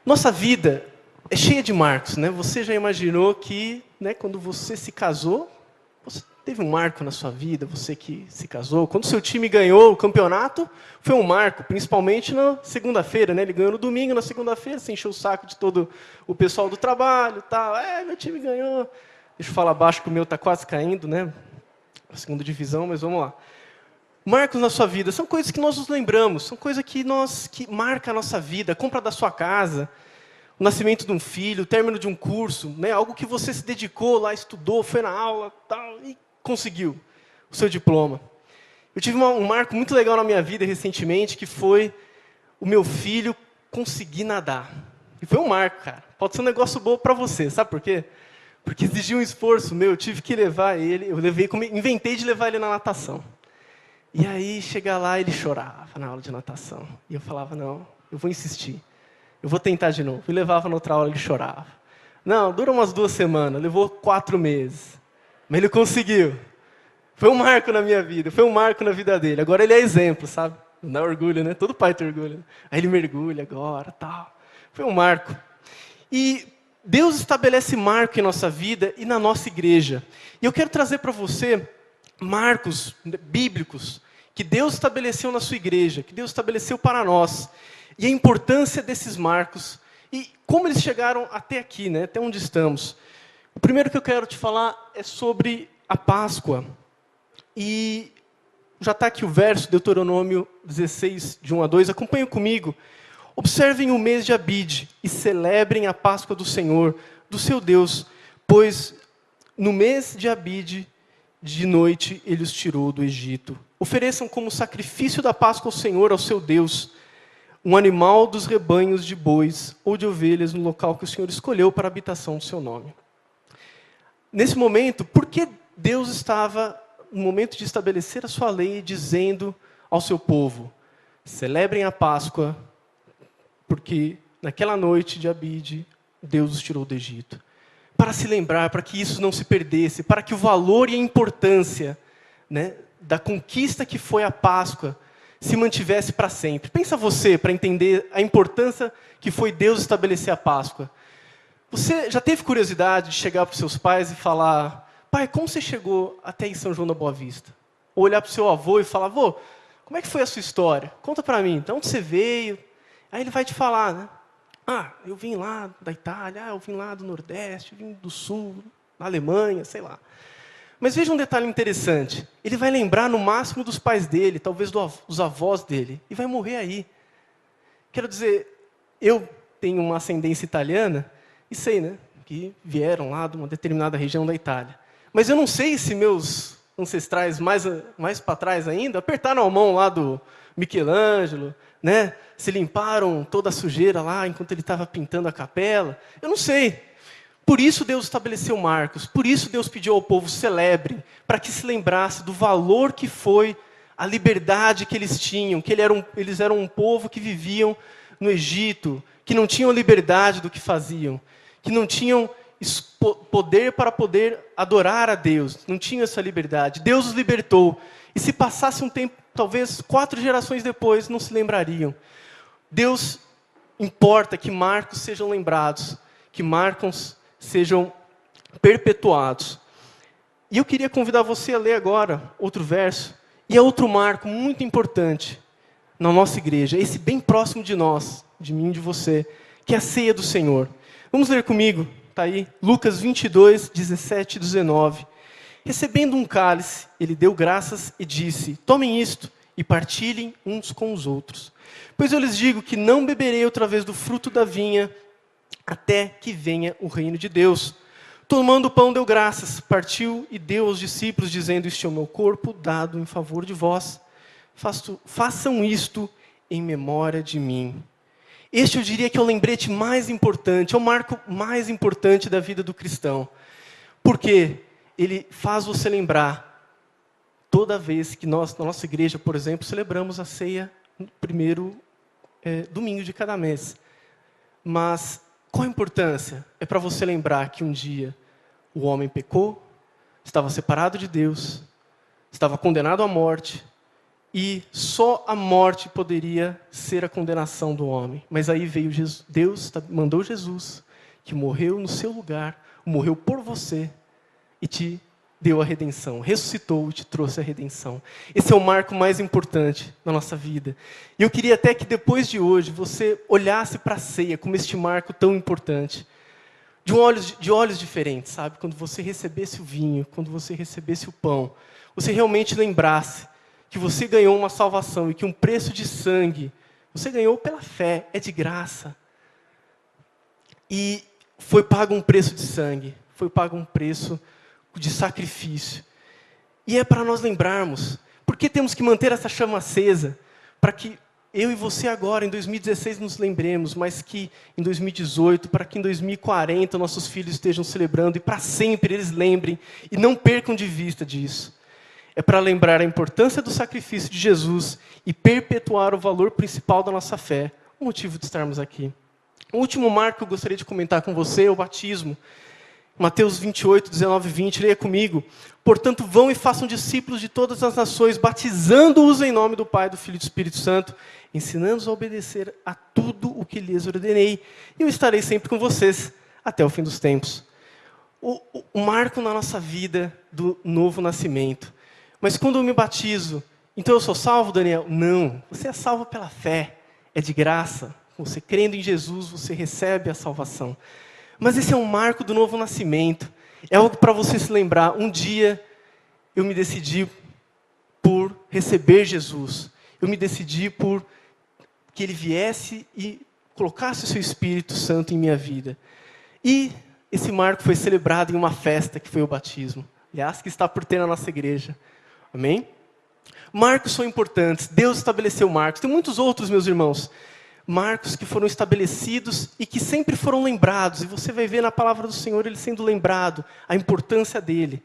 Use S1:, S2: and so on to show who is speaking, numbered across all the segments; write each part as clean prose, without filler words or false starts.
S1: Nossa vida é cheia de marcos, né? Você já imaginou que, né, quando você se casou, você teve um marco na sua vida, você que se casou. Quando seu time ganhou o campeonato, foi um marco, principalmente na segunda-feira, né? Ele ganhou no domingo, na segunda-feira, você encheu o saco de todo o pessoal do trabalho, tal. Meu time ganhou. Deixa eu falar baixo que o meu está quase caindo, né? A segunda divisão, mas vamos lá. Marcos na sua vida são coisas que nós nos lembramos, são coisas que marcam a nossa vida, a compra da sua casa, o nascimento de um filho, o término de um curso, né? Algo que você se dedicou lá, estudou, foi na aula, tal, e conseguiu o seu diploma. Eu tive um marco muito legal na minha vida recentemente, que foi o meu filho conseguir nadar. E foi um marco, cara. Pode ser um negócio bom para você, sabe por quê? Porque exigiu um esforço meu, eu tive que levar ele, inventei de levar ele na natação. E aí, chegar lá, ele chorava na aula de natação. E eu falava, não, eu vou insistir. Eu vou tentar de novo. E levava na outra aula, ele chorava. Não, dura umas 2 semanas, levou 4 meses. Mas ele conseguiu. Foi um marco na minha vida, foi um marco na vida dele. Agora ele é exemplo, sabe? Não dá orgulho, né? Todo pai tem orgulho. Né? Aí ele mergulha agora, tal. Foi um marco. E Deus estabelece marco em nossa vida e na nossa igreja. E eu quero trazer para você marcos bíblicos que Deus estabeleceu na sua igreja, que Deus estabeleceu para nós. E a importância desses marcos e como eles chegaram até aqui, né, até onde estamos. O primeiro que eu quero te falar é sobre a Páscoa. E já está aqui o verso, Deuteronômio 16, de 1 a 2. Acompanhem comigo. Observem o mês de Abide e celebrem a Páscoa do Senhor, do seu Deus, pois no mês de Abide, de noite, ele os tirou do Egito. Ofereçam como sacrifício da Páscoa ao Senhor, ao seu Deus, um animal dos rebanhos de bois ou de ovelhas no local que o Senhor escolheu para a habitação do seu nome. Nesse momento, por que Deus estava, no momento de estabelecer a sua lei, dizendo ao seu povo, celebrem a Páscoa, porque naquela noite de Abide, Deus os tirou do Egito. Para se lembrar, para que isso não se perdesse, para que o valor e a importância, né, da conquista que foi a Páscoa se mantivesse para sempre. Pensa você, para entender a importância que foi Deus estabelecer a Páscoa. Você já teve curiosidade de chegar para os seus pais e falar, pai, como você chegou até em São João da Boa Vista? Ou olhar para o seu avô e falar, avô, como é que foi a sua história? Conta para mim, de onde você veio? Aí ele vai te falar, né? Eu vim lá da Itália, eu vim lá do Nordeste, eu vim do Sul, da Alemanha, sei lá. Mas veja um detalhe interessante. Ele vai lembrar no máximo dos pais dele, talvez dos avós dele, e vai morrer aí. Quero dizer, eu tenho uma ascendência italiana, e sei, né, que vieram lá de uma determinada região da Itália. Mas eu não sei se meus ancestrais mais para trás ainda apertaram a mão lá do Michelangelo, né? Se limparam toda a sujeira lá enquanto ele estava pintando a capela. Eu não sei. Por isso Deus estabeleceu marcos. Por isso Deus pediu ao povo celebre, para que se lembrasse do valor que foi a liberdade que eles tinham, que eles eram um povo que viviam no Egito, que não tinham liberdade do que faziam, que não tinham poder para poder adorar a Deus, não tinham essa liberdade. Deus os libertou. E se passasse um tempo, talvez 4 gerações depois, não se lembrariam. Deus importa que marcos sejam lembrados, que marcos sejam perpetuados. E eu queria convidar você a ler agora outro verso, e é outro marco muito importante na nossa igreja, esse bem próximo de nós, de mim e de você, que é a ceia do Senhor. Vamos ler comigo, está aí, Lucas 22, 17 e 19. Recebendo um cálice, ele deu graças e disse, tomem isto e partilhem uns com os outros. Pois eu lhes digo que não beberei outra vez do fruto da vinha, até que venha o reino de Deus. Tomando o pão, deu graças, partiu e deu aos discípulos, dizendo, este é o meu corpo, dado em favor de vós. Façam isto em memória de mim. Este eu diria que é o lembrete mais importante, é o marco mais importante da vida do cristão. Por quê? Ele faz você lembrar, toda vez que nós, na nossa igreja, por exemplo, celebramos a ceia no primeiro domingo de cada mês. Mas qual a importância? É para você lembrar que um dia o homem pecou, estava separado de Deus, estava condenado à morte, e só a morte poderia ser a condenação do homem. Mas aí veio Jesus, Deus mandou Jesus, que morreu no seu lugar, morreu por você e te deu a redenção, ressuscitou e te trouxe a redenção. Esse é o marco mais importante da nossa vida. E eu queria até que depois de hoje você olhasse para a ceia como este marco tão importante, de olhos diferentes, sabe? Quando você recebesse o vinho, quando você recebesse o pão, você realmente lembrasse que você ganhou uma salvação e que um preço de sangue, você ganhou pela fé, é de graça. E foi pago um preço de sangue, foi pago um preço de sacrifício. E é para nós lembrarmos, porque temos que manter essa chama acesa, para que eu e você agora, em 2016, nos lembremos, mas que em 2018, para que em 2040 nossos filhos estejam celebrando, e para sempre eles lembrem, e não percam de vista disso. É para lembrar a importância do sacrifício de Jesus, e perpetuar o valor principal da nossa fé, o motivo de estarmos aqui. O último marco que eu gostaria de comentar com você é o batismo. Mateus 28, 19 e 20, leia comigo. Portanto, vão e façam discípulos de todas as nações, batizando-os em nome do Pai, do Filho e do Espírito Santo, ensinando-os a obedecer a tudo o que lhes ordenei. E eu estarei sempre com vocês até o fim dos tempos. O marco na nossa vida do novo nascimento. Mas quando eu me batizo, então eu sou salvo, Daniel? Não, você é salvo pela fé, é de graça. Você crendo em Jesus, você recebe a salvação. Mas esse é um marco do novo nascimento. É algo para você se lembrar. Um dia eu me decidi por receber Jesus. Eu me decidi por que Ele viesse e colocasse o seu Espírito Santo em minha vida. E esse marco foi celebrado em uma festa, que foi o batismo. Aliás, que está por ter na nossa igreja. Amém? Marcos são importantes. Deus estabeleceu marcos. Tem muitos outros, meus irmãos. Marcos que foram estabelecidos e que sempre foram lembrados. E você vai ver na palavra do Senhor ele sendo lembrado, a importância dele.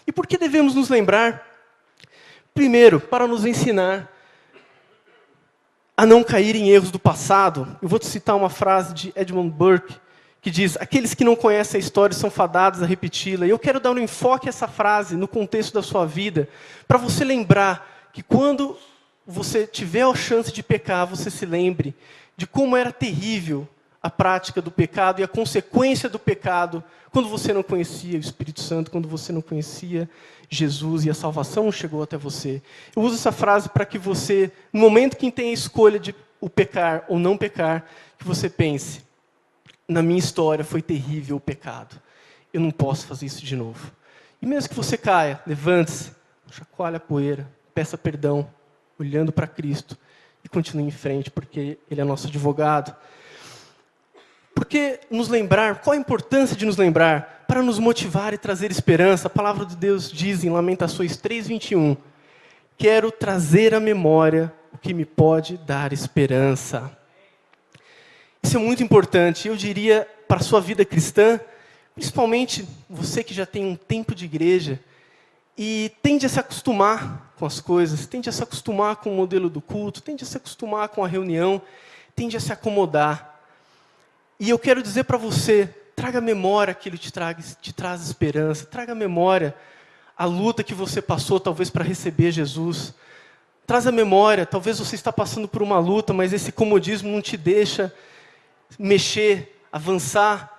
S1: E por que devemos nos lembrar? Primeiro, para nos ensinar a não cair em erros do passado. Eu vou te citar uma frase de Edmund Burke, que diz: aqueles que não conhecem a história são fadados a repeti-la. E eu quero dar um enfoque a essa frase no contexto da sua vida, para você lembrar que quando você tiver a chance de pecar, você se lembre de como era terrível a prática do pecado e a consequência do pecado quando você não conhecia o Espírito Santo, quando você não conhecia Jesus e a salvação chegou até você. Eu uso essa frase para que você, no momento que tem a escolha de o pecar ou não pecar, que você pense: na minha história foi terrível o pecado. Eu não posso fazer isso de novo. E mesmo que você caia, levante-se, chacoalhe a poeira, peça perdão, olhando para Cristo e continue em frente, porque Ele é nosso advogado. Porque nos lembrar, qual a importância de nos lembrar? Para nos motivar e trazer esperança. A palavra de Deus diz em Lamentações 3:21, quero trazer à memória o que me pode dar esperança. Isso é muito importante. Eu diria para a sua vida cristã, principalmente você que já tem um tempo de igreja, e tende a se acostumar com as coisas, tende a se acostumar com o modelo do culto, tende a se acostumar com a reunião, tende a se acomodar. E eu quero dizer para você, traga à memória aquilo que te traz esperança, traga à memória a luta que você passou talvez para receber Jesus. Traz à memória, talvez você está passando por uma luta, mas esse comodismo não te deixa mexer, avançar.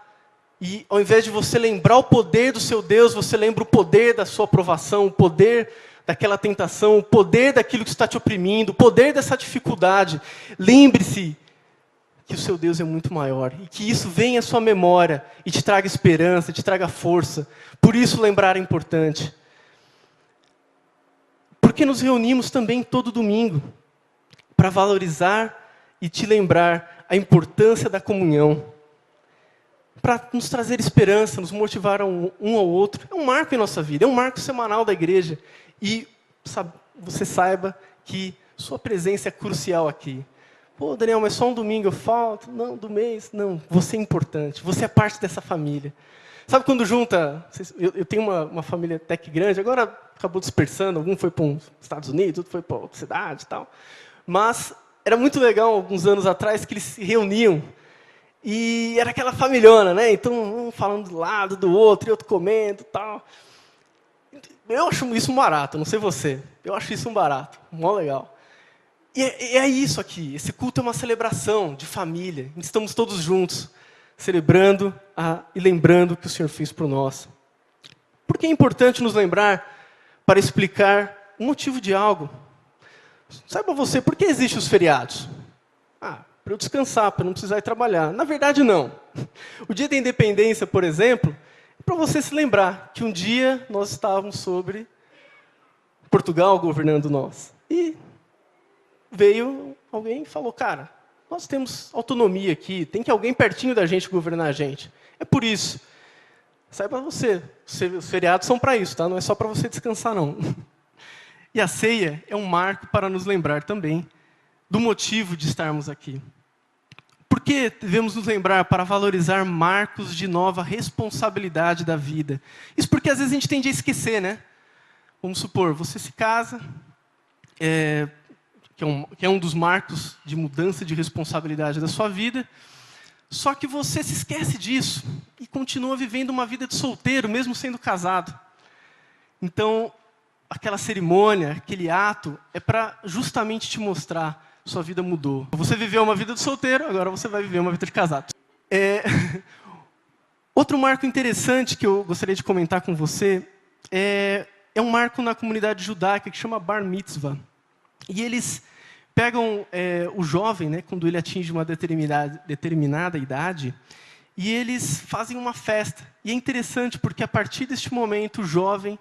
S1: E ao invés de você lembrar o poder do seu Deus, você lembra o poder da sua aprovação, o poder daquela tentação, o poder daquilo que está te oprimindo, o poder dessa dificuldade. Lembre-se que o seu Deus é muito maior e que isso venha à sua memória e te traga esperança, te traga força. Por isso lembrar é importante. Porque nos reunimos também todo domingo para valorizar e te lembrar a importância da comunhão. Para nos trazer esperança, nos motivar um ao outro. É um marco em nossa vida, é um marco semanal da igreja. E você saiba que sua presença é crucial aqui. Pô, Daniel, mas só um domingo eu falto? Não, do mês? Não, você é importante, você é parte dessa família. Sabe quando junta, eu tenho uma família até que grande, agora acabou dispersando, algum foi para os Estados Unidos, outro foi para outra cidade e tal. Mas era muito legal, alguns anos atrás, que eles se reuniam. E era aquela familhona, né? Então, um falando do lado do outro, e outro comendo e tal. Eu acho isso um barato, não sei você. Eu acho isso um barato, mó legal. E é isso aqui, esse culto é uma celebração de família. Estamos todos juntos, celebrando e lembrando o que o Senhor fez por nós. Por que é importante nos lembrar para explicar o motivo de algo? Saiba você, por que existem os feriados? Para eu descansar, para não precisar ir trabalhar. Na verdade, não. O Dia da Independência, por exemplo, é para você se lembrar que um dia nós estávamos sobre Portugal governando nós. E veio alguém e falou, cara, nós temos autonomia aqui, tem que alguém pertinho da gente governar a gente. É por isso. Saiba você, os feriados são para isso, tá? Não é só para você descansar, não. E a ceia é um marco para nos lembrar também do motivo de estarmos aqui. Por que devemos nos lembrar? Para valorizar marcos de nova responsabilidade da vida. Isso porque às vezes a gente tende a esquecer, né? Vamos supor, você se casa, que é um dos marcos de mudança de responsabilidade da sua vida, só que você se esquece disso e continua vivendo uma vida de solteiro, mesmo sendo casado. Então, aquela cerimônia, aquele ato, é para justamente te mostrar que sua vida mudou. Você viveu uma vida de solteiro, agora você vai viver uma vida de casado. Outro marco interessante que eu gostaria de comentar com você é um marco na comunidade judaica que chama Bar Mitzvah. E eles pegam o jovem, né, quando ele atinge uma determinada idade, e eles fazem uma festa. E é interessante porque, a partir deste momento, o jovem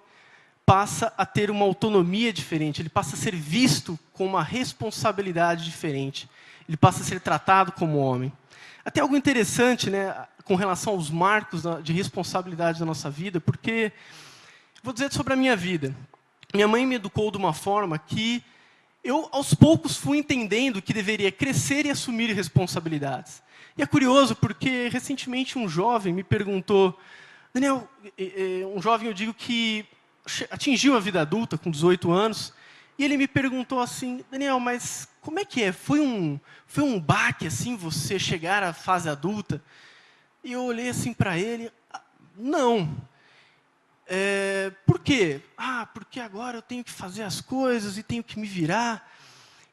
S1: passa a ter uma autonomia diferente, ele passa a ser visto com uma responsabilidade diferente, ele passa a ser tratado como homem. Até algo interessante, né, com relação aos marcos de responsabilidade da nossa vida, porque, vou dizer sobre a minha vida. Minha mãe me educou de uma forma que eu, aos poucos, fui entendendo que deveria crescer e assumir responsabilidades. E é curioso, porque recentemente um jovem me perguntou, Daniel, um jovem, eu digo que atingiu a vida adulta com 18 anos, e ele me perguntou assim, Daniel, mas como é que é? Foi um baque assim, você chegar à fase adulta? E eu olhei assim para ele, não. Por quê? Porque agora eu tenho que fazer as coisas e tenho que me virar.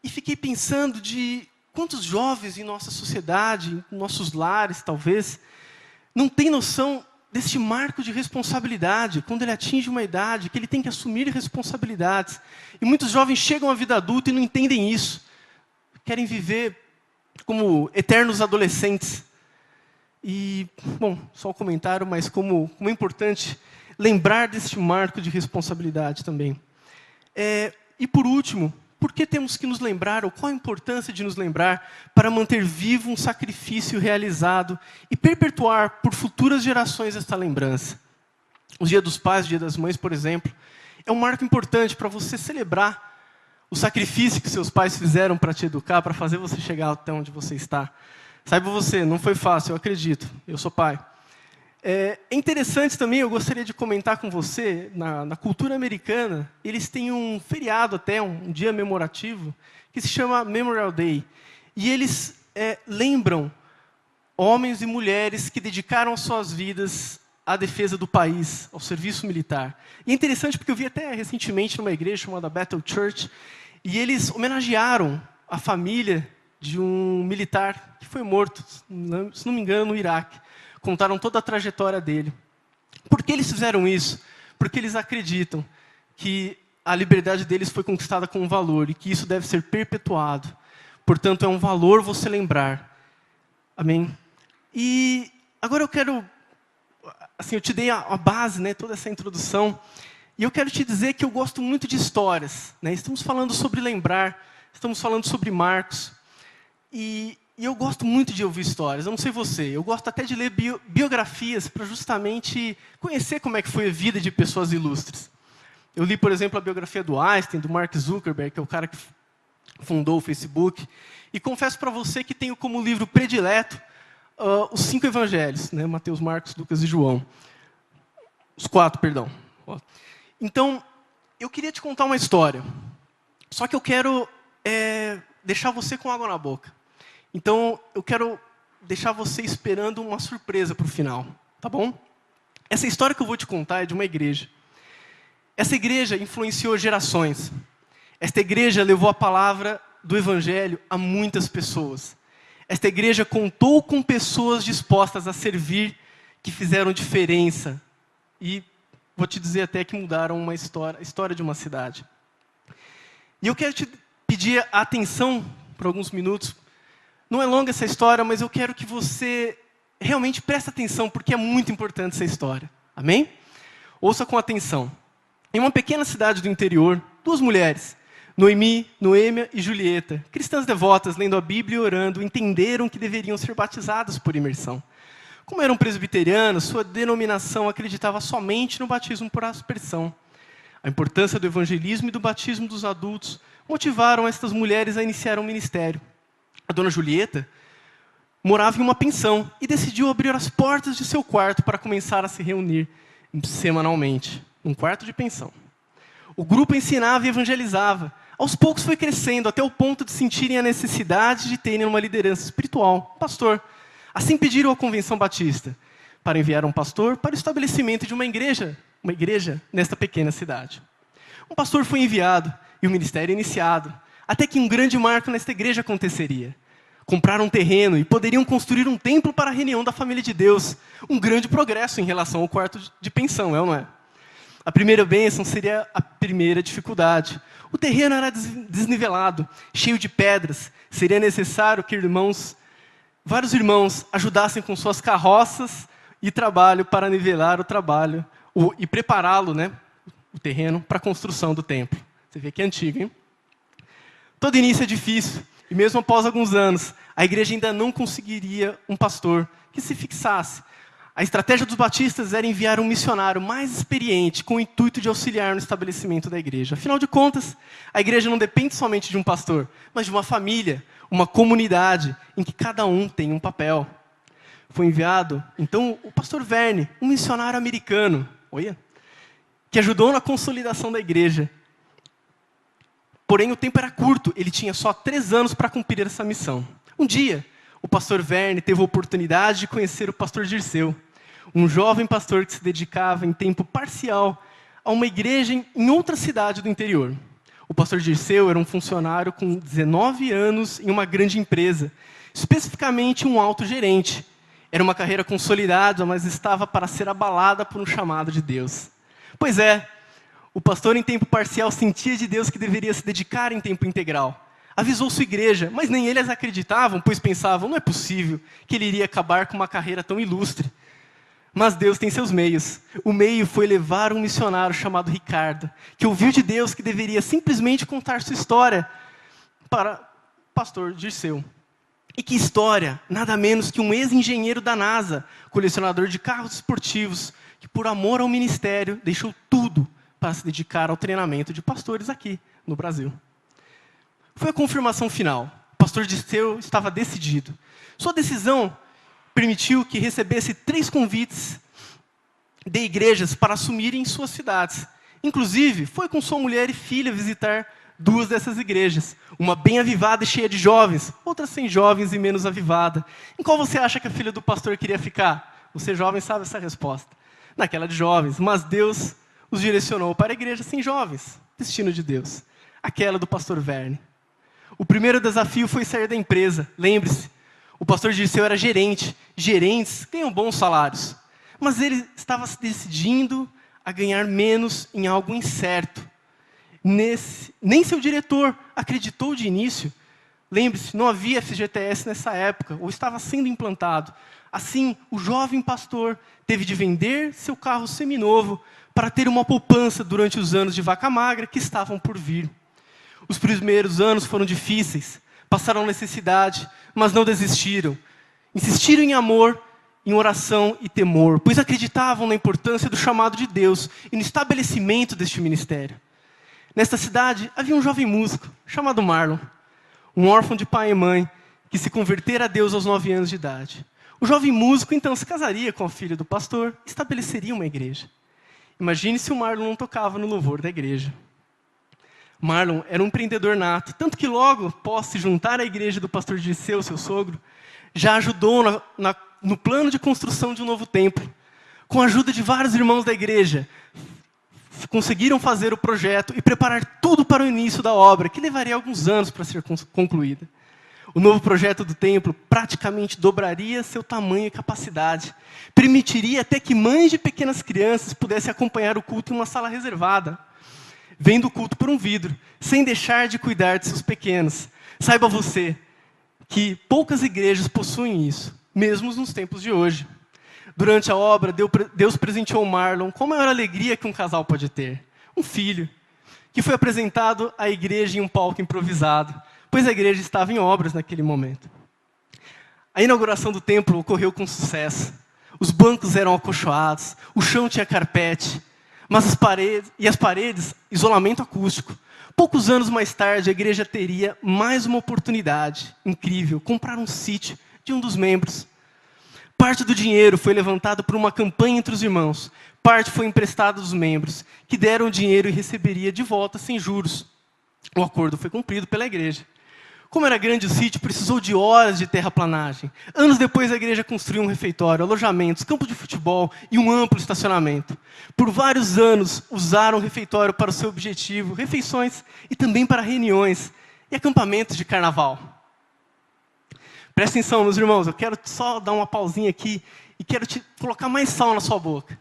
S1: E fiquei pensando de quantos jovens em nossa sociedade, em nossos lares talvez, não têm noção deste marco de responsabilidade, quando ele atinge uma idade, que ele tem que assumir responsabilidades. E muitos jovens chegam à vida adulta e não entendem isso. Querem viver como eternos adolescentes. E, bom, só um comentário, mas como é importante lembrar deste marco de responsabilidade também. E por último, por que temos que nos lembrar, ou qual a importância de nos lembrar para manter vivo um sacrifício realizado e perpetuar por futuras gerações esta lembrança? O Dia dos Pais, o Dia das Mães, por exemplo, é um marco importante para você celebrar o sacrifício que seus pais fizeram para te educar, para fazer você chegar até onde você está. Saiba você, não foi fácil, eu acredito, eu sou pai. É interessante também, eu gostaria de comentar com você, na cultura americana, eles têm um feriado até, um dia memorativo, que se chama Memorial Day. E eles lembram homens e mulheres que dedicaram suas vidas à defesa do país, ao serviço militar. E é interessante porque eu vi até recentemente numa igreja chamada Bethel Church, e eles homenagearam a família de um militar que foi morto, se não me engano, no Iraque. Contaram toda a trajetória dele. Por que eles fizeram isso? Porque eles acreditam que a liberdade deles foi conquistada com um valor e que isso deve ser perpetuado. Portanto, é um valor você lembrar. Amém? E agora eu quero... Assim, eu te dei a base, né, toda essa introdução. E eu quero te dizer que eu gosto muito de histórias. Né? Estamos falando sobre lembrar, estamos falando sobre marcos. E eu gosto muito de ouvir histórias, eu não sei você, eu gosto até de ler biografias para justamente conhecer como é que foi a vida de pessoas ilustres. Eu li, por exemplo, a biografia do Einstein, do Mark Zuckerberg, que é o cara que fundou o Facebook, e confesso para você que tenho como livro predileto os 5 evangelhos, né? Mateus, Marcos, Lucas e João. Os 4, perdão. Então, eu queria te contar uma história, só que eu quero deixar você com água na boca. Então, eu quero deixar você esperando uma surpresa para o final, tá bom? Essa história que eu vou te contar é de uma igreja. Essa igreja influenciou gerações. Esta igreja levou a palavra do Evangelho a muitas pessoas. Esta igreja contou com pessoas dispostas a servir, que fizeram diferença. E vou te dizer até que mudaram a história de uma cidade. E eu quero te pedir a atenção por alguns minutos. Não é longa essa história, mas eu quero que você realmente preste atenção, porque é muito importante essa história. Amém? Ouça com atenção. Em uma pequena cidade do interior, 2 mulheres, Noemi, Noêmia e Julieta, cristãs devotas, lendo a Bíblia e orando, entenderam que deveriam ser batizadas por imersão. Como eram presbiterianas, sua denominação acreditava somente no batismo por aspersão. A importância do evangelismo e do batismo dos adultos motivaram estas mulheres a iniciar um ministério. A dona Julieta morava em uma pensão e decidiu abrir as portas de seu quarto para começar a se reunir semanalmente, num quarto de pensão. O grupo ensinava e evangelizava. Aos poucos foi crescendo, até o ponto de sentirem a necessidade de terem uma liderança espiritual, um pastor. Assim pediram à Convenção Batista para enviar um pastor para o estabelecimento de uma igreja nesta pequena cidade. Um pastor foi enviado e o ministério iniciado, até que um grande marco nesta igreja aconteceria. Compraram um terreno e poderiam construir um templo para a reunião da família de Deus. Um grande progresso em relação ao quarto de pensão, é ou não é? A primeira bênção seria a primeira dificuldade. O terreno era desnivelado, cheio de pedras. Seria necessário que vários irmãos ajudassem com suas carroças e trabalho para nivelar o trabalho e prepará-lo, o terreno, para a construção do templo. Você vê que é antigo, hein? Todo início é difícil. E mesmo após alguns anos, a igreja ainda não conseguiria um pastor que se fixasse. A estratégia dos batistas era enviar um missionário mais experiente, com o intuito de auxiliar no estabelecimento da igreja. Afinal de contas, a igreja não depende somente de um pastor, mas de uma família, uma comunidade, em que cada um tem um papel. Foi enviado, então, o pastor Verne, um missionário americano, que ajudou na consolidação da igreja. Porém, o tempo era curto, ele tinha só 3 anos para cumprir essa missão. Um dia, o pastor Verne teve a oportunidade de conhecer o pastor Dirceu, um jovem pastor que se dedicava em tempo parcial a uma igreja em outra cidade do interior. O pastor Dirceu era um funcionário com 19 anos em uma grande empresa, especificamente um alto gerente. Era uma carreira consolidada, mas estava para ser abalada por um chamado de Deus. Pois é, o pastor em tempo parcial sentia de Deus que deveria se dedicar em tempo integral. Avisou sua igreja, mas nem eles acreditavam, pois pensavam, não é possível que ele iria acabar com uma carreira tão ilustre. Mas Deus tem seus meios. O meio foi levar um missionário chamado Ricardo, que ouviu de Deus que deveria simplesmente contar sua história para o pastor Dirceu. E que história? Nada menos que um ex-engenheiro da NASA, colecionador de carros esportivos, que por amor ao ministério deixou tudo para se dedicar ao treinamento de pastores aqui no Brasil. Foi a confirmação final. O pastor Dirceu estava decidido. Sua decisão permitiu que recebesse 3 convites de igrejas para assumirem suas cidades. Inclusive, foi com sua mulher e filha visitar 2 dessas igrejas. Uma bem avivada e cheia de jovens, outra sem jovens e menos avivada. Em qual você acha que a filha do pastor queria ficar? Você jovem sabe essa resposta. Naquela de jovens, mas Deus os direcionou para a igreja sem jovens. Destino de Deus. Aquela do pastor Verne. O primeiro desafio foi sair da empresa. Lembre-se, o pastor Dirceu era gerente. Gerentes ganham bons salários. Mas ele estava se decidindo a ganhar menos em algo incerto. Nem seu diretor acreditou de início. Lembre-se, não havia FGTS nessa época, ou estava sendo implantado. Assim, o jovem pastor teve de vender seu carro seminovo para ter uma poupança durante os anos de vaca magra que estavam por vir. Os primeiros anos foram difíceis, passaram necessidade, mas não desistiram. Insistiram em amor, em oração e temor, pois acreditavam na importância do chamado de Deus e no estabelecimento deste ministério. Nesta cidade, havia um jovem músico, chamado Marlon, um órfão de pai e mãe, que se convertera a Deus aos 9 anos de idade. O jovem músico, então, se casaria com a filha do pastor e estabeleceria uma igreja. Imagine se o Marlon não tocava no louvor da igreja. Marlon era um empreendedor nato, tanto que logo após se juntar à igreja do pastor Dirceu, seu sogro, já ajudou no plano de construção de um novo templo. Com a ajuda de vários irmãos da igreja, conseguiram fazer o projeto e preparar tudo para o início da obra, que levaria alguns anos para ser concluída. O novo projeto do templo praticamente dobraria seu tamanho e capacidade. Permitiria até que mães de pequenas crianças pudessem acompanhar o culto em uma sala reservada, vendo o culto por um vidro, sem deixar de cuidar de seus pequenos. Saiba você que poucas igrejas possuem isso, mesmo nos tempos de hoje. Durante a obra, Deus presenteou Marlon com a maior alegria que um casal pode ter. Um filho, que foi apresentado à igreja em um palco improvisado, pois a igreja estava em obras naquele momento. A inauguração do templo ocorreu com sucesso. Os bancos eram acolchoados, o chão tinha carpete, mas as paredes, isolamento acústico. Poucos anos mais tarde, a igreja teria mais uma oportunidade incrível, comprar um sítio de um dos membros. Parte do dinheiro foi levantado por uma campanha entre os irmãos. Parte foi emprestada dos membros, que deram o dinheiro e receberia de volta sem juros. O acordo foi cumprido pela igreja. Como era grande o sítio, precisou de horas de terraplanagem. Anos depois, a igreja construiu um refeitório, alojamentos, campo de futebol e um amplo estacionamento. Por vários anos, usaram o refeitório para o seu objetivo, refeições e também para reuniões e acampamentos de carnaval. Presta atenção, meus irmãos, eu quero só dar uma pausinha aqui e quero te colocar mais sal na sua boca.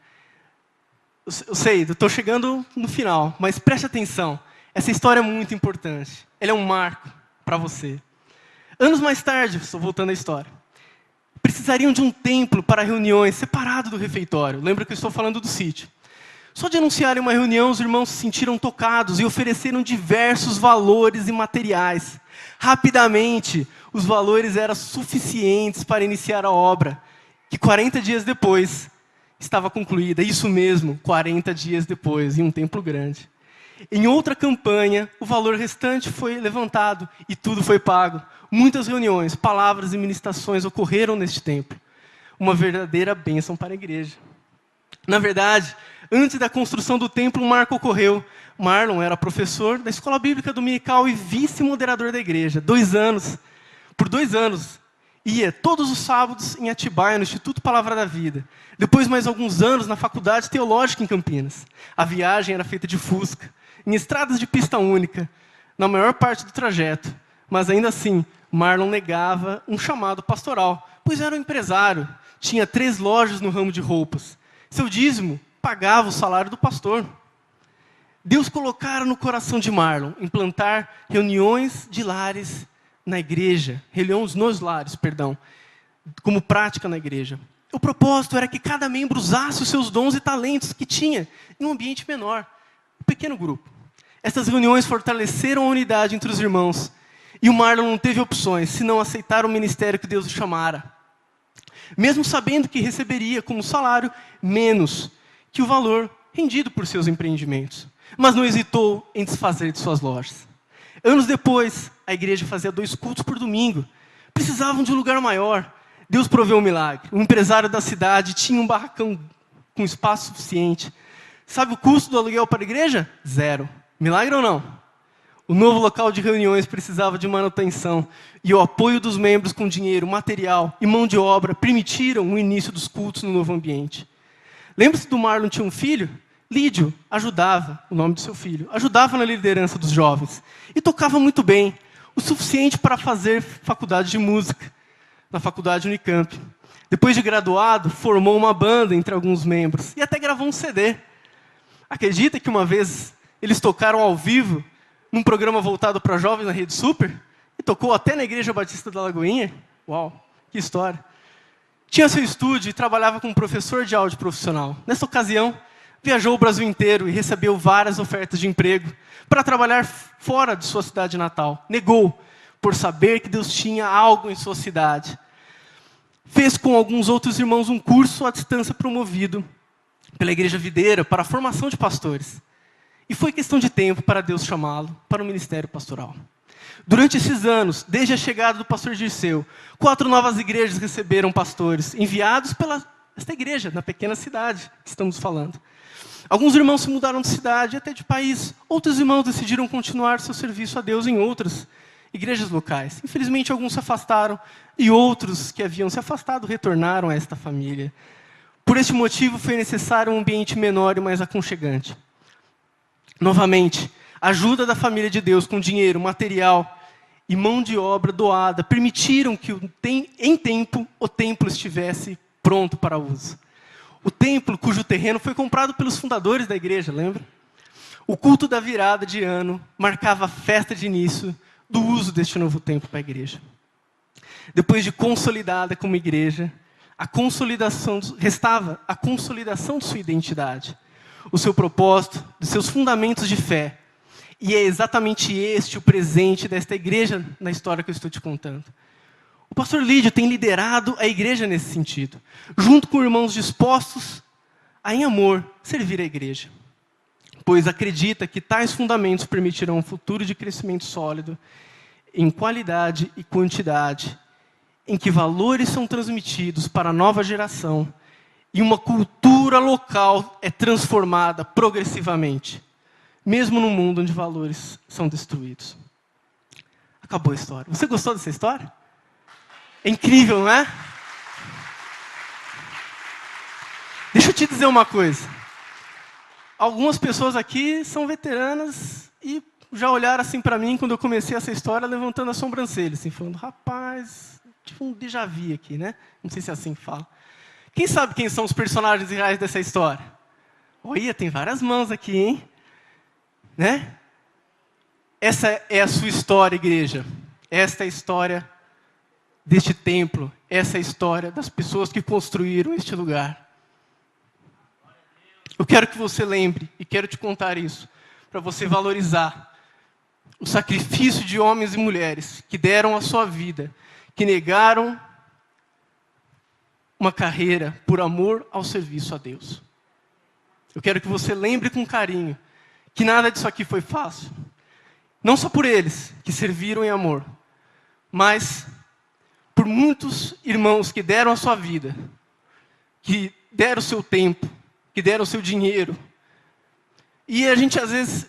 S1: Eu sei, eu estou chegando no final, mas preste atenção. Essa história é muito importante. Ela é um marco para você. Anos mais tarde, estou voltando à história, precisariam de um templo para reuniões separado do refeitório. Lembra que eu estou falando do sítio. Só de anunciarem uma reunião, os irmãos se sentiram tocados e ofereceram diversos valores e materiais. Rapidamente, os valores eram suficientes para iniciar a obra, que 40 dias depois estava concluída. Isso mesmo, 40 dias depois, em um templo grande. Em outra campanha, o valor restante foi levantado e tudo foi pago. Muitas reuniões, palavras e ministrações ocorreram neste templo. Uma verdadeira bênção para a igreja. Na verdade, antes da construção do templo, um marco ocorreu. Marlon era professor da escola bíblica dominical e vice-moderador da igreja. Por 2 anos, ia todos os sábados em Atibaia, no Instituto Palavra da Vida. Depois, mais alguns anos, na Faculdade Teológica em Campinas. A viagem era feita de Fusca, em estradas de pista única, na maior parte do trajeto. Mas ainda assim, Marlon negava um chamado pastoral, pois era um empresário, tinha 3 lojas no ramo de roupas. Seu dízimo pagava o salário do pastor. Deus colocara no coração de Marlon implantar reuniões de lares na igreja, reuniões nos lares, como prática na igreja. O propósito era que cada membro usasse os seus dons e talentos que tinha em um ambiente menor, um pequeno grupo. Essas reuniões fortaleceram a unidade entre os irmãos. E o Marlon não teve opções, senão aceitar o ministério que Deus o chamara. Mesmo sabendo que receberia como salário menos que o valor rendido por seus empreendimentos. Mas não hesitou em desfazer de suas lojas. Anos depois, a igreja fazia 2 cultos por domingo. Precisavam de um lugar maior. Deus proveu um milagre. O empresário da cidade tinha um barracão com espaço suficiente. Sabe o custo do aluguel para a igreja? 0. Milagre ou não? O novo local de reuniões precisava de manutenção. E o apoio dos membros com dinheiro, material e mão de obra permitiram o início dos cultos no novo ambiente. Lembra-se do Marlon tinha um filho? Lídio ajudava, o nome do seu filho, ajudava na liderança dos jovens. E tocava muito bem, o suficiente para fazer faculdade de música, na faculdade Unicamp. Depois de graduado, formou uma banda entre alguns membros e até gravou um CD. Acredita que uma vez eles tocaram ao vivo num programa voltado para jovens na Rede Super? E tocou até na Igreja Batista da Lagoinha? Uau, que história. Tinha seu estúdio e trabalhava como professor de áudio profissional. Nessa ocasião, viajou o Brasil inteiro e recebeu várias ofertas de emprego para trabalhar fora de sua cidade natal. Negou, por saber que Deus tinha algo em sua cidade. Fez com alguns outros irmãos um curso à distância promovido pela Igreja Videira para a formação de pastores. E foi questão de tempo para Deus chamá-lo para o ministério pastoral. Durante esses anos, desde a chegada do pastor Dirceu, 4 novas igrejas receberam pastores, enviados pela esta igreja, na pequena cidade que estamos falando. Alguns irmãos se mudaram de cidade, até de país. Outros irmãos decidiram continuar seu serviço a Deus em outras igrejas locais. Infelizmente, alguns se afastaram, e outros que haviam se afastado retornaram a esta família. Por este motivo, foi necessário um ambiente menor e mais aconchegante. Novamente, a ajuda da família de Deus com dinheiro, material e mão de obra doada permitiram que, em tempo, o templo estivesse pronto para uso. O templo, cujo terreno foi comprado pelos fundadores da igreja, lembra? O culto da virada de ano marcava a festa de início do uso deste novo templo para a igreja. Depois de consolidada como igreja, restava a consolidação de sua identidade, o seu propósito, de seus fundamentos de fé. E é exatamente este o presente desta igreja na história que eu estou te contando. O pastor Lídio tem liderado a igreja nesse sentido, junto com irmãos dispostos a, em amor, servir a igreja. Pois acredita que tais fundamentos permitirão um futuro de crescimento sólido, em qualidade e quantidade, em que valores são transmitidos para a nova geração e uma cultura local é transformada progressivamente, mesmo no mundo onde valores são destruídos. Acabou a história. Você gostou dessa história? É incrível, não é? Deixa eu te dizer uma coisa. Algumas pessoas aqui são veteranas e já olharam assim para mim quando eu comecei essa história, levantando a sobrancelha, assim, falando, rapaz, tipo um déjà vu aqui, né? Não sei se é assim que fala. Quem sabe quem são os personagens reais dessa história? Olha, tem várias mãos aqui, hein? Né? Essa é a sua história, igreja. Esta é a história deste templo. Essa é a história das pessoas que construíram este lugar. Eu quero que você lembre, e quero te contar isso, para você valorizar o sacrifício de homens e mulheres que deram a sua vida, que negaram uma carreira por amor ao serviço a Deus. Eu quero que você lembre com carinho que nada disso aqui foi fácil. Não só por eles, que serviram em amor, mas por muitos irmãos que deram a sua vida, que deram o seu tempo, que deram o seu dinheiro. E a gente, às vezes,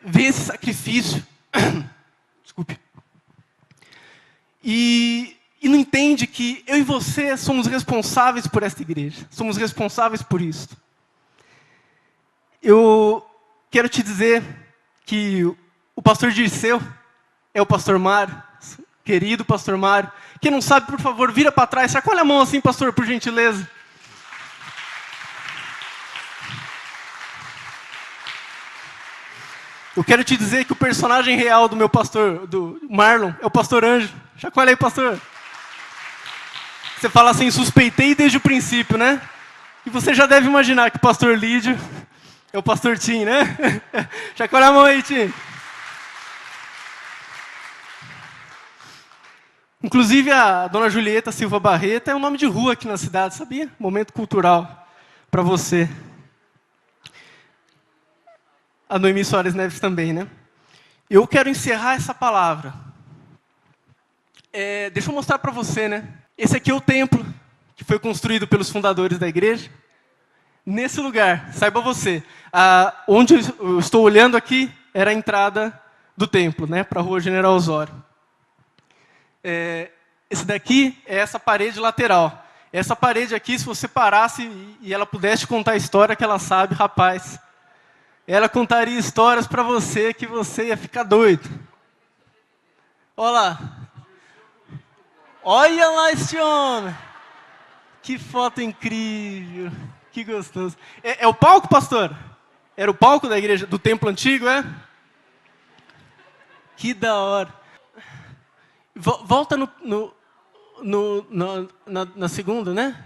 S1: vê esse sacrifício, desculpe, e não entende que eu e você somos responsáveis por esta igreja, somos responsáveis por isso. Eu quero te dizer que o pastor Dirceu é o pastor Mário, querido pastor Mário. Quem não sabe, por favor, vira para trás, chacoalha a mão assim, pastor, por gentileza. Eu quero te dizer que o personagem real do meu pastor, do Marlon, é o pastor Anjo. Chacoalha aí, pastor. Você fala assim, suspeitei desde o princípio, né? E você já deve imaginar que o pastor Lídio é o pastor Tim, né? Chacoalha a mão aí, Tim. Inclusive, a dona Julieta Silva Barreto é um nome de rua aqui na cidade, sabia? Momento cultural para você. A Noemi Soares Neves também, né? Eu quero encerrar essa palavra. Deixa eu mostrar para você, né? Esse aqui é o templo que foi construído pelos fundadores da igreja. Nesse lugar, saiba você, onde eu estou olhando aqui era a entrada do templo, né? Para a Rua General Osório. Esse daqui é essa parede lateral. Essa parede aqui, se você parasse e ela pudesse contar a história que ela sabe, rapaz, ela contaria histórias para você que você ia ficar doido. Olha lá. Olha lá este homem. Que foto incrível. Que gostoso. É o palco, pastor? Era o palco da igreja, do templo antigo, é? Que da hora. Volta na segunda, né?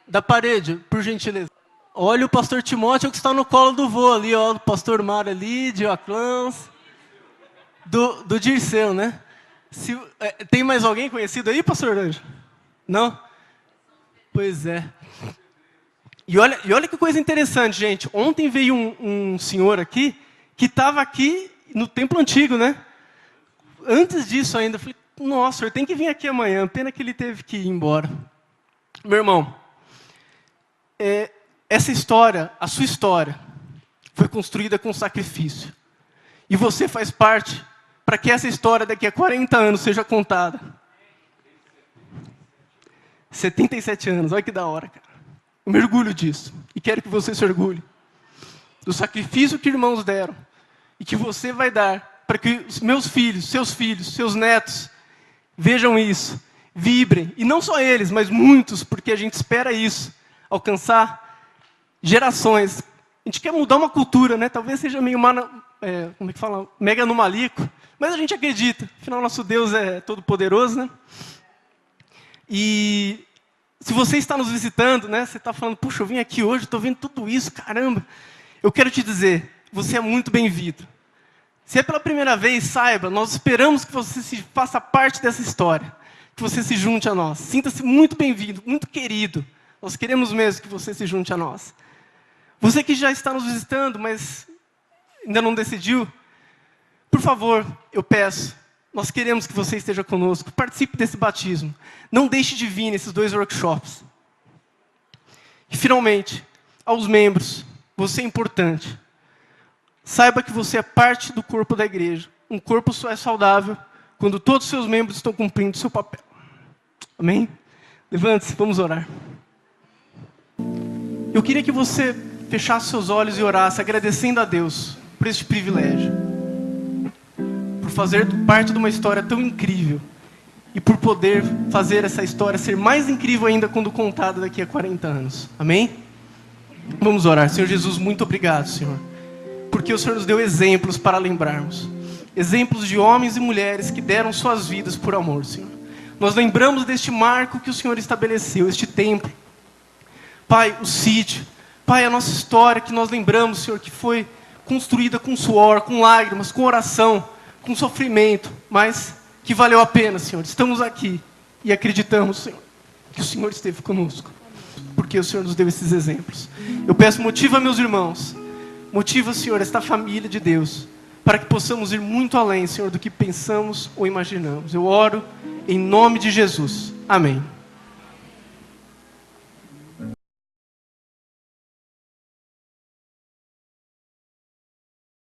S1: Da parede, por gentileza. Olha o pastor Timóteo que está no colo do vô ali, ó, o pastor Mário ali, Dioclãs, do Dirceu, né? Tem mais alguém conhecido aí, pastor Anjo? Não? Pois é. E olha que coisa interessante, gente. Ontem veio um senhor aqui, que estava aqui no templo antigo, né? Antes disso ainda, eu falei, nossa, o senhor tem que vir aqui amanhã, pena que ele teve que ir embora. Meu irmão, essa história, a sua história, foi construída com sacrifício. E você faz parte para que essa história daqui a 40 anos seja contada. 77 anos, olha que da hora, cara. Eu me orgulho disso. E quero que você se orgulhe. do sacrifício que irmãos deram e que você vai dar para que os meus filhos, seus netos vejam isso, vibrem. E não só eles, mas muitos, porque a gente espera isso, alcançar gerações. A gente quer mudar uma cultura, né? Talvez seja meio mega anomalíaco, mas a gente acredita. Afinal, nosso Deus é todo-poderoso, né? E se você está nos visitando, né? Você está falando, puxa, eu vim aqui hoje, estou vendo tudo isso, caramba. Eu quero te dizer, você é muito bem-vindo. Se é pela primeira vez, saiba, nós esperamos que você faça parte dessa história, que você se junte a nós. Sinta-se muito bem-vindo, muito querido. Nós queremos mesmo que você se junte a nós. Você que já está nos visitando, mas ainda não decidiu, por favor, eu peço, nós queremos que você esteja conosco, participe desse batismo. Não deixe de vir nesses 2 workshops. E, finalmente, aos membros, você é importante. Saiba que você é parte do corpo da igreja. Um corpo só é saudável quando todos os seus membros estão cumprindo o seu papel. Amém? Levante-se, vamos orar. Eu queria que você fechasse seus olhos e orasse, agradecendo a Deus por este privilégio. Por fazer parte de uma história tão incrível. E por poder fazer essa história ser mais incrível ainda quando contada daqui a 40 anos. Amém? Vamos orar. Senhor Jesus, muito obrigado, Senhor. Porque o Senhor nos deu exemplos para lembrarmos. Exemplos de homens e mulheres que deram suas vidas por amor, Senhor. Nós lembramos deste marco que o Senhor estabeleceu, este templo. Pai, o sítio. Pai, a nossa história que nós lembramos, Senhor, que foi construída com suor, com lágrimas, com oração, com sofrimento, mas que valeu a pena, Senhor. Estamos aqui e acreditamos, Senhor, que o Senhor esteve conosco. Porque o Senhor nos deu esses exemplos. Eu peço, motiva meus irmãos. Motiva, Senhor, esta família de Deus, para que possamos ir muito além, Senhor, do que pensamos ou imaginamos. Eu oro em nome de Jesus. Amém.